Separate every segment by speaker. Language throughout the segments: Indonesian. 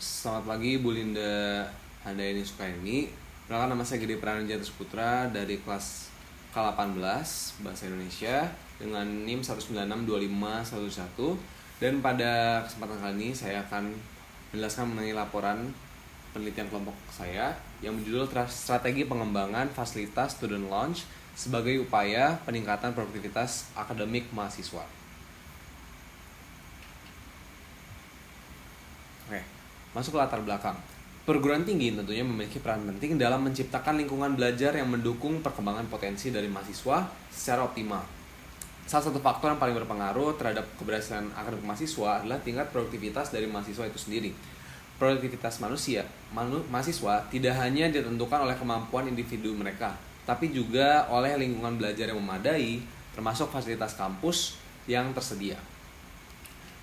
Speaker 1: Selamat pagi Bu Linda Handayani Sukaini. Perkenalkan, nama saya Gede Prananjaya Putra dari kelas K18 Bahasa Indonesia dengan NIM 1962511. Dan pada kesempatan kali ini saya akan menjelaskan mengenai laporan penelitian kelompok saya yang berjudul Strategi Pengembangan Fasilitas Student Lounge sebagai upaya peningkatan produktivitas akademik mahasiswa. Oke, masuk ke latar belakang. Perguruan tinggi tentunya memiliki peran penting dalam menciptakan lingkungan belajar yang mendukung perkembangan potensi dari mahasiswa secara optimal. Salah satu faktor yang paling berpengaruh terhadap keberhasilan akademik mahasiswa adalah tingkat produktivitas dari mahasiswa itu sendiri. Produktivitas mahasiswa tidak hanya ditentukan oleh kemampuan individu mereka, tapi juga oleh lingkungan belajar yang memadai, termasuk fasilitas kampus yang tersedia.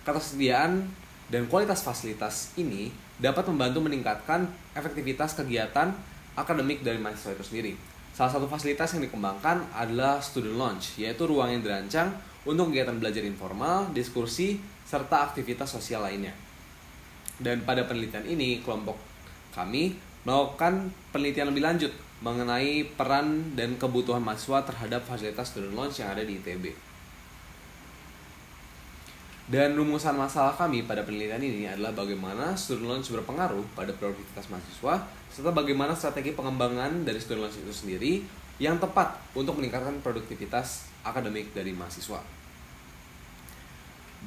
Speaker 1: Ketersediaan dan kualitas fasilitas ini dapat membantu meningkatkan efektivitas kegiatan akademik dari mahasiswa itu sendiri. Salah satu fasilitas yang dikembangkan adalah student lounge, yaitu ruang yang dirancang untuk kegiatan belajar informal, diskusi, serta aktivitas sosial lainnya. Dan pada penelitian ini, kelompok kami melakukan penelitian lebih lanjut mengenai peran dan kebutuhan mahasiswa terhadap fasilitas student lounge yang ada di ITB. Dan rumusan masalah kami pada penelitian ini adalah bagaimana student lounge berpengaruh pada produktivitas mahasiswa, serta bagaimana strategi pengembangan dari student lounge itu sendiri yang tepat untuk meningkatkan produktivitas akademik dari mahasiswa.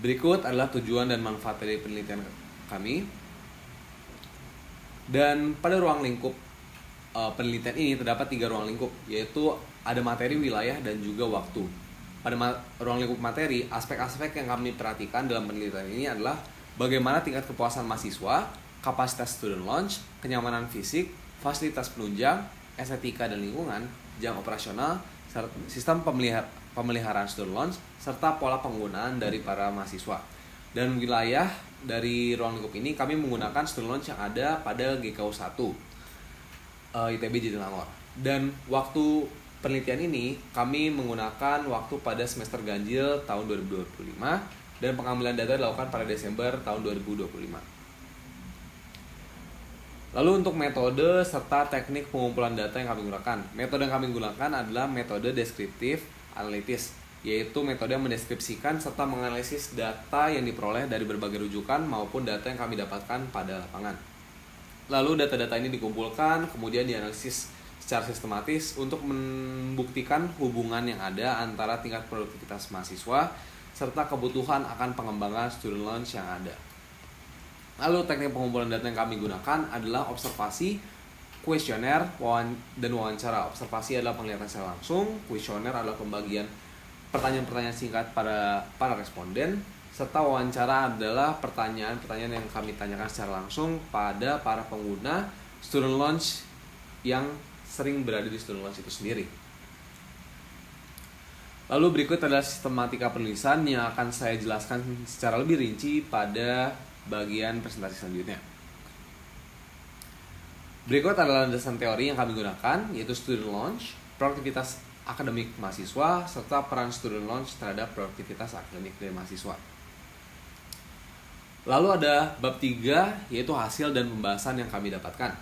Speaker 1: Berikut adalah tujuan dan manfaat dari penelitian kami. Dan pada ruang lingkup penelitian ini terdapat 3 ruang lingkup, yaitu ada materi, wilayah, dan juga waktu. Pada ruang lingkup materi, aspek-aspek yang kami perhatikan dalam penelitian ini adalah bagaimana tingkat kepuasan mahasiswa, kapasitas student lounge, kenyamanan fisik, fasilitas penunjang, estetika dan lingkungan, jam operasional, sistem pemeliharaan student lounge, serta pola penggunaan dari para mahasiswa. Dan wilayah dari ruang lingkup ini kami menggunakan student lounge yang ada pada GKU 1 ITB Jatinangor. Dan waktu penelitian ini kami menggunakan waktu pada semester ganjil tahun 2025 dan pengambilan data dilakukan pada Desember tahun 2025. Lalu untuk metode serta teknik pengumpulan data yang kami gunakan. Metode yang kami gunakan adalah metode deskriptif analitis, yaitu metode yang mendeskripsikan serta menganalisis data yang diperoleh dari berbagai rujukan maupun data yang kami dapatkan pada lapangan. Lalu data-data ini dikumpulkan, kemudian dianalisis secara sistematis untuk membuktikan hubungan yang ada antara tingkat produktivitas mahasiswa serta kebutuhan akan pengembangan student lounge yang ada. Lalu teknik pengumpulan data yang kami gunakan adalah observasi, kuesioner, dan wawancara. Observasi adalah penglihatan secara langsung, kuesioner adalah pembagian pertanyaan-pertanyaan singkat pada para responden, serta wawancara adalah pertanyaan-pertanyaan yang kami tanyakan secara langsung pada para pengguna student lounge yang sering berada di student lounge itu sendiri. Lalu berikut adalah sistematika penulisan yang akan saya jelaskan secara lebih rinci pada bagian presentasi selanjutnya. Berikut adalah landasan teori yang kami gunakan, yaitu student lounge, produktivitas akademik mahasiswa, serta peran student lounge terhadap produktivitas akademik dari mahasiswa. Lalu ada bab 3, yaitu hasil dan pembahasan yang kami dapatkan.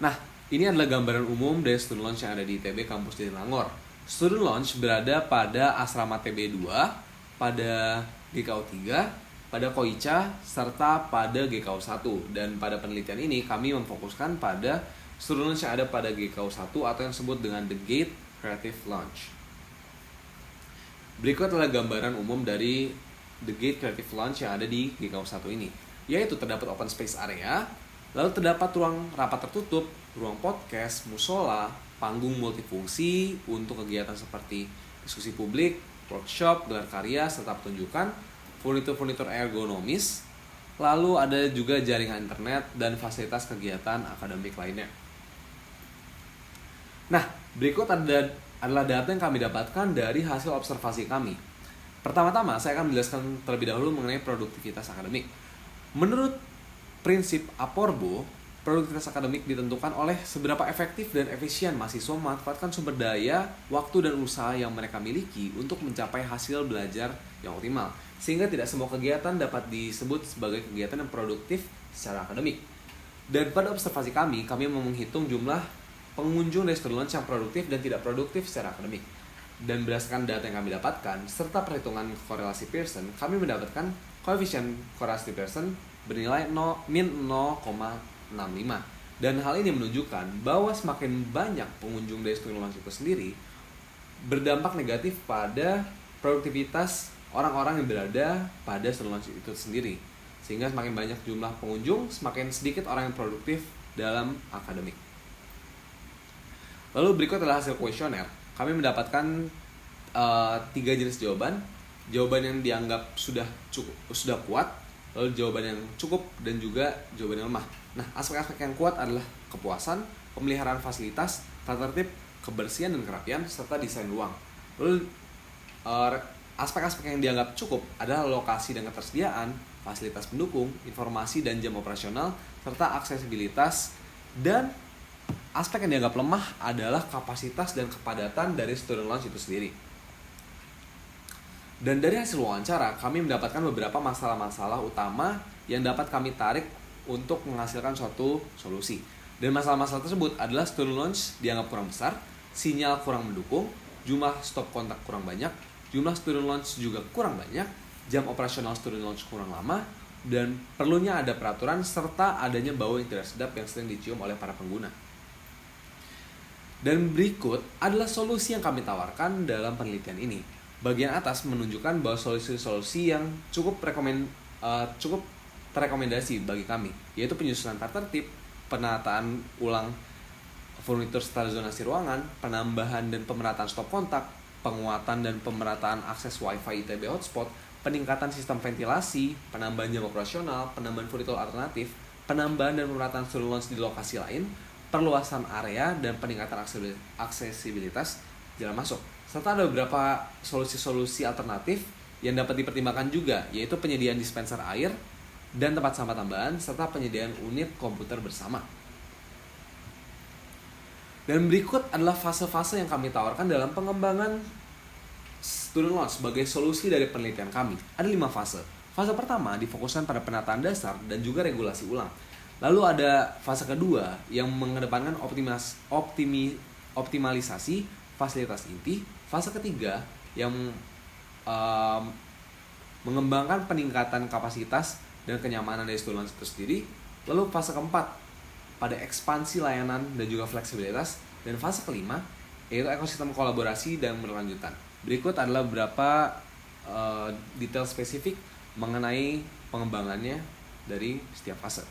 Speaker 1: Nah, ini adalah gambaran umum dari student lounge yang ada di ITB Kampus Jatinangor. Student lounge berada pada Asrama TB2, pada GKU 3, pada Koica, serta pada GKU 1. Dan pada penelitian ini kami memfokuskan pada student lounge yang ada pada GKU 1 atau yang disebut dengan The Gate Creative Lounge. Berikut adalah gambaran umum dari The Gate Creative Lounge yang ada di GKU 1 ini, yaitu terdapat open space area, lalu terdapat ruang rapat tertutup, ruang podcast, musola, panggung multifungsi untuk kegiatan seperti diskusi publik, workshop, gelar karya, serta pertunjukan, furnitur ergonomis, lalu ada juga jaringan internet dan fasilitas kegiatan akademik lainnya. Nah, berikut adalah data yang kami dapatkan dari hasil observasi kami. Pertama-tama, saya akan menjelaskan terlebih dahulu mengenai produktivitas akademik. Menurut prinsip Aporbo, produktivitas akademik ditentukan oleh seberapa efektif dan efisien mahasiswa memanfaatkan sumber daya, waktu, dan usaha yang mereka miliki untuk mencapai hasil belajar yang optimal. sehingga tidak semua kegiatan dapat disebut sebagai kegiatan yang produktif secara akademik. Dan pada observasi kami menghitung jumlah pengunjung dari student launch yang produktif dan tidak produktif secara akademik. Dan berdasarkan data yang kami dapatkan, serta perhitungan korelasi Pearson, kami mendapatkan koefisien korelasi Pearson bernilai min 0,65. Dan hal ini menunjukkan bahwa semakin banyak pengunjung dari student launch itu sendiri berdampak negatif pada produktivitas orang-orang yang berada pada student launch itu sendiri. Sehingga semakin banyak jumlah pengunjung, semakin sedikit orang yang produktif dalam akademik. Lalu berikut adalah hasil kuesioner. Kami mendapatkan 3 jenis jawaban. Jawaban yang dianggap sudah kuat, lalu jawaban yang cukup, dan juga jawaban yang lemah. Nah, aspek-aspek yang kuat adalah kepuasan, pemeliharaan fasilitas, tata tertib, kebersihan dan kerapian, serta desain ruang. Lalu aspek-aspek yang dianggap cukup adalah lokasi dan ketersediaan, fasilitas pendukung, informasi dan jam operasional, serta aksesibilitas. Dan aspek yang dianggap lemah adalah kapasitas dan kepadatan dari student launch itu sendiri. Dan dari hasil wawancara, kami mendapatkan beberapa masalah-masalah utama yang dapat kami tarik untuk menghasilkan suatu solusi. Dan masalah-masalah tersebut adalah student launch dianggap kurang besar, sinyal kurang mendukung, jumlah stop kontak kurang banyak, jumlah student launch juga kurang banyak, jam operasional student launch kurang lama, dan perlunya ada peraturan serta adanya bau yang tidak sedap yang sering dicium oleh para pengguna. Dan berikut adalah solusi yang kami tawarkan dalam penelitian ini. Bagian atas menunjukkan bahwa solusi-solusi yang cukup terrekomendasi bagi kami, yaitu penyusunan tata tertib, penataan ulang furnitur serta zonasi ruangan, penambahan dan pemerataan stop kontak, penguatan dan pemerataan akses Wi-Fi ITB hotspot, peningkatan sistem ventilasi, penambahan jam operasional, penambahan furnitur alternatif, penambahan dan pemerataan student launch di lokasi lain, perluasan area, dan peningkatan aksesibilitas jalan masuk. Serta ada beberapa solusi-solusi alternatif yang dapat dipertimbangkan juga, yaitu penyediaan dispenser air dan tempat sampah tambahan, serta penyediaan unit komputer bersama. Dan berikut adalah fase-fase yang kami tawarkan dalam pengembangan student launch sebagai solusi dari penelitian kami. Ada 5 fase. Fase pertama difokuskan pada penataan dasar dan juga regulasi ulang. Lalu ada fase kedua yang mengedepankan optimalisasi fasilitas inti. Fase ketiga yang mengembangkan peningkatan kapasitas dan kenyamanan dari student launch itu sendiri. Lalu fase keempat pada ekspansi layanan dan juga fleksibilitas. Dan fase kelima yaitu ekosistem kolaborasi dan berkelanjutan. Berikut adalah beberapa detail spesifik mengenai pengembangannya dari setiap fase.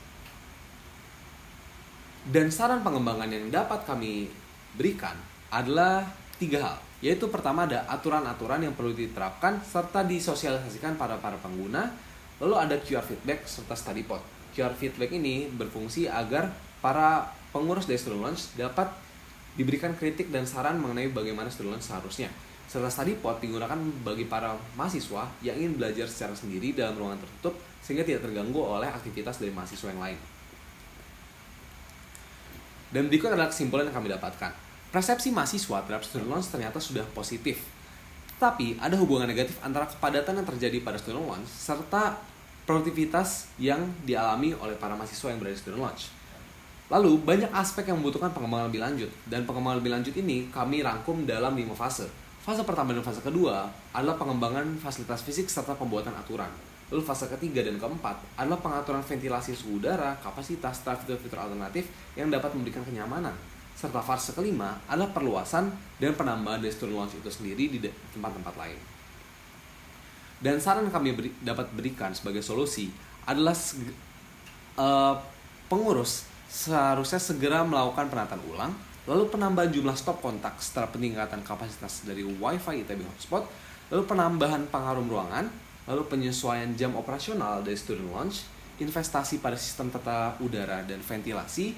Speaker 1: Dan saran pengembangan yang dapat kami berikan adalah 3 hal, yaitu pertama ada aturan-aturan yang perlu diterapkan serta disosialisasikan pada para pengguna. Lalu ada QR feedback serta study pot. QR feedback ini berfungsi agar para pengurus dari student launch dapat diberikan kritik dan saran mengenai bagaimana student launch seharusnya. Serta study pot digunakan bagi para mahasiswa yang ingin belajar secara sendiri dalam ruangan tertutup sehingga tidak terganggu oleh aktivitas dari mahasiswa yang lain. Dan berikut adalah kesimpulan yang kami dapatkan. Persepsi mahasiswa terhadap student launch ternyata sudah positif. Tetapi ada hubungan negatif antara kepadatan yang terjadi pada student launch serta produktivitas yang dialami oleh para mahasiswa yang berada di student launch. Lalu banyak aspek yang membutuhkan pengembangan lebih lanjut. Dan pengembangan lebih lanjut ini kami rangkum dalam 5 fase. Fase pertama dan fase kedua adalah pengembangan fasilitas fisik serta pembuatan aturan. Lalu fase ketiga dan keempat adalah pengaturan ventilasi suhu udara, kapasitas, serta fitur-fitur alternatif yang dapat memberikan kenyamanan. Serta fase kelima adalah perluasan dan penambahan dari student launch itu sendiri di tempat-tempat lain. Dan saran yang kami dapat berikan sebagai solusi adalah pengurus seharusnya segera melakukan penataan ulang, lalu penambahan jumlah stop kontak setelah peningkatan kapasitas dari Wi-Fi ITB hotspot, lalu penambahan pengharum ruangan, lalu penyesuaian jam operasional dari student launch, investasi pada sistem tata udara dan ventilasi,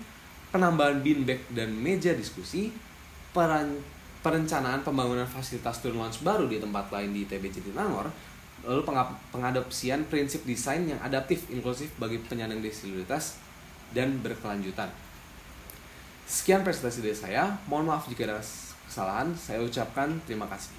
Speaker 1: penambahan beanbag dan meja diskusi, perencanaan pembangunan fasilitas student launch baru di tempat lain di ITB Jatinangor, lalu pengadopsian prinsip desain yang adaptif, inklusif bagi penyandang disabilitas dan berkelanjutan. Sekian presentasi dari saya, mohon maaf jika ada kesalahan, saya ucapkan terima kasih.